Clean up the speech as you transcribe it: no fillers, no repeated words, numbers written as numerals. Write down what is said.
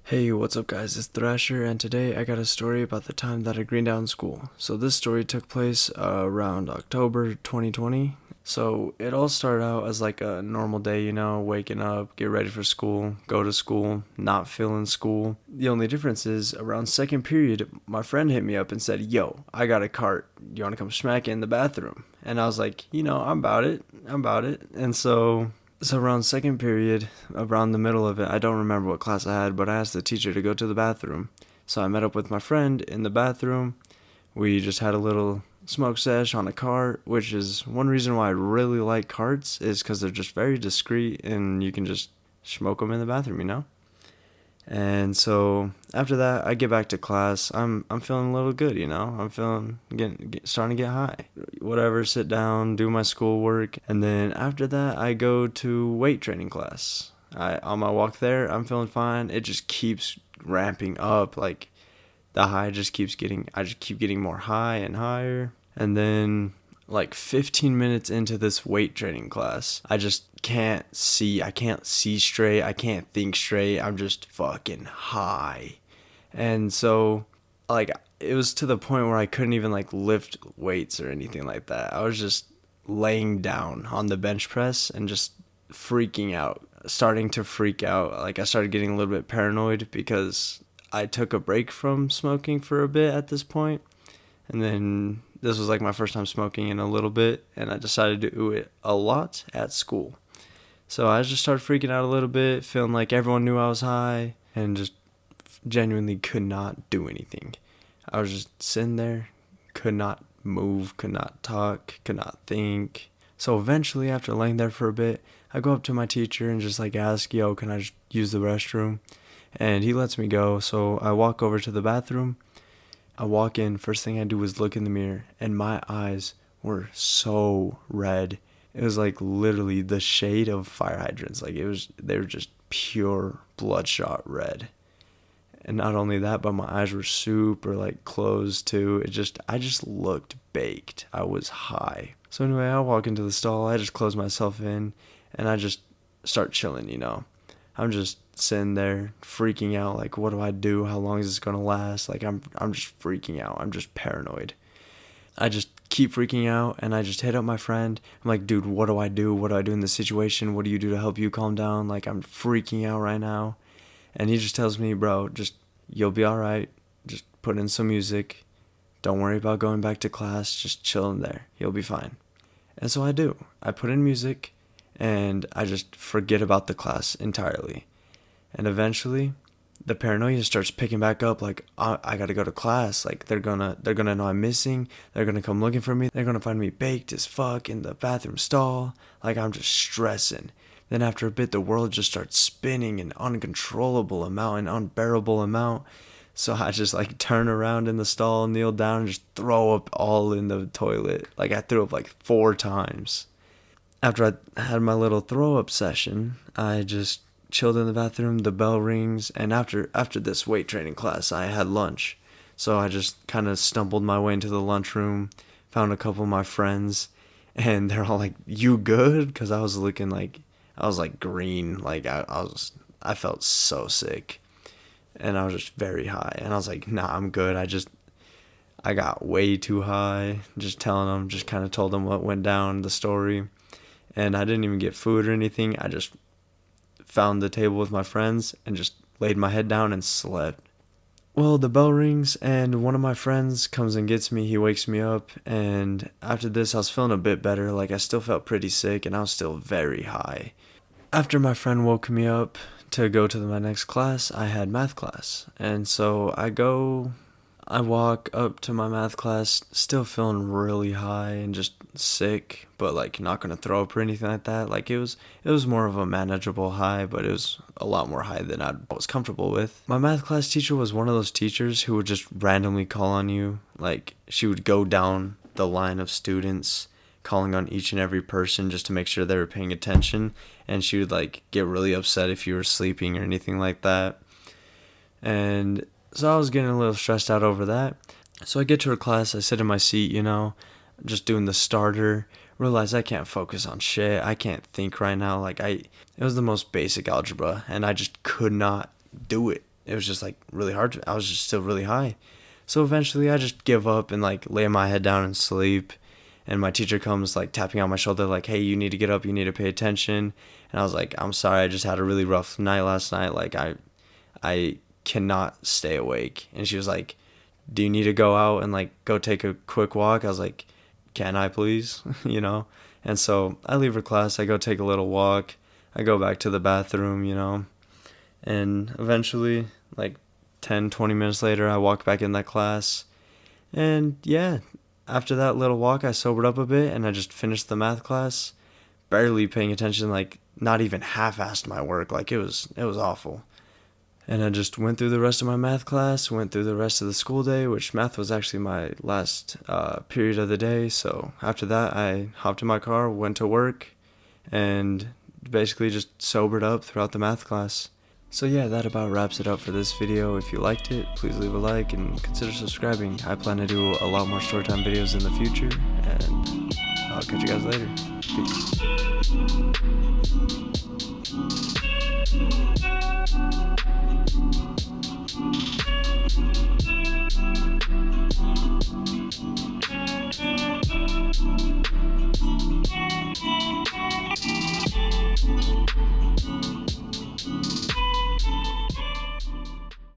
Hey, what's up guys, it's Thrasher, and today I got a story about the time that I greened out in school. So this story took place around October 2020. So it all started out as like a normal day, waking up, get ready for school, go to school, not feeling school. The only difference is around second period, my friend hit me up and said, yo, I got a cart, you wanna come smack it in the bathroom? And I was like, I'm about it. And so around second period, around the middle of it, I don't remember what class I had, but I asked the teacher to go to the bathroom. So I met up with my friend in the bathroom. We just had a little smoke sesh on a cart, which is one reason why I really like carts, is because they're just very discreet and you can just smoke them in the bathroom. And so after that, I get back to class. I'm feeling a little good. I'm feeling starting to get high. Whatever, sit down, do my schoolwork, and then after that, I go to weight training class. I on my walk there, I'm feeling fine. It just keeps ramping up. Like the high just keeps getting. I just keep getting more high and higher, and then like 15 minutes into this weight training class, I just can't see. I can't see straight. I can't think straight. I'm just fucking high. And so, like, it was to the point where I couldn't even, like, lift weights or anything like that. I was just laying down on the bench press and just freaking out, starting to freak out. Like, I started getting a little bit paranoid because I took a break from smoking for a bit at this point, and then this was like my first time smoking in a little bit, and I decided to do it a lot at school. So I just started freaking out a little bit, feeling like everyone knew I was high, and just genuinely could not do anything. I was just sitting there, could not move, could not talk, could not think. So eventually, after laying there for a bit, I go up to my teacher and just like ask, yo, can I just use the restroom? And he lets me go, so I walk over to the bathroom. I walk in, first thing I do is look in the mirror, and my eyes were so red. It was like literally the shade of fire hydrants. They were just pure bloodshot red. And not only that, but my eyes were super like closed too. I just looked baked. I was high. So anyway, I walk into the stall, I just close myself in, and I just start chilling. I'm just sitting there freaking out, like, what do I do? How long is this gonna last? Like, I'm just freaking out. I'm just paranoid. I just keep freaking out, and I just hit up my friend. I'm like, dude, what do I do? What do I do in this situation? What do you do to help you calm down? Like, I'm freaking out right now. And he just tells me, bro, just, you'll be alright. Just put in some music. Don't worry about going back to class. Just chill in there. You'll be fine. And so I do. I put in music, and I just forget about the class entirely. And eventually, the paranoia starts picking back up. Like, I gotta go to class. Like, they're gonna know I'm missing. They're gonna come looking for me. They're gonna find me baked as fuck in the bathroom stall. Like, I'm just stressing. Then after a bit, the world just starts spinning an uncontrollable amount, an unbearable amount. So I just like turn around in the stall, kneel down, and just throw up all in the toilet. Like, I threw up like 4 times. After I had my little throw up session, I just chilled in the bathroom. The bell rings, and after this weight training class, I had lunch. So I just kind of stumbled my way into the lunchroom, found a couple of my friends, and they're all like, "You good?" Because I was like green, like I felt so sick, and I was just very high, and I was like, "Nah, I'm good." I got way too high, just telling them, just kind of told them what went down, the story, and I didn't even get food or anything. I just found the table with my friends and just laid my head down and slept. Well, the bell rings and one of my friends comes and gets me. He wakes me up, and after this, I was feeling a bit better. Like, I still felt pretty sick and I was still very high. After my friend woke me up to go to my next class, I had math class. And so I walk up to my math class, still feeling really high and just sick, but like not gonna throw up or anything like that. Like, it was more of a manageable high, but it was a lot more high than I was comfortable with. My math class teacher was one of those teachers who would just randomly call on you. Like, she would go down the line of students, calling on each and every person just to make sure they were paying attention, and she would like get really upset if you were sleeping or anything like that. And so I was getting a little stressed out over that. So I get to her class, I sit in my seat, just doing the starter, realize I can't focus on shit. I can't think right now. It was the most basic algebra, and I just could not do it. it was just like really hard. I was just still really high. So eventually I just give up and like lay my head down and sleep. And my teacher comes like tapping on my shoulder like, hey, you need to get up, you need to pay attention. And I was like, I'm sorry, I just had a really rough night last night. Like I cannot stay awake. And she was like, do you need to go out and like go take a quick walk? I was like, can I please? You know? And so I leave her class, I go take a little walk, I go back to the bathroom, you know, and eventually, like 10, 20 minutes later, I walk back in that class, and yeah, after that little walk, I sobered up a bit, and I just finished the math class, barely paying attention, like not even half-assed my work, like it was awful. And I just went through the rest of my math class, went through the rest of the school day, which math was actually my last period of the day. So after that, I hopped in my car, went to work, and basically just sobered up throughout the math class. So yeah, that about wraps it up for this video. If you liked it, please leave a like and consider subscribing. I plan to do a lot more storytime videos in the future, and I'll catch you guys later. Peace.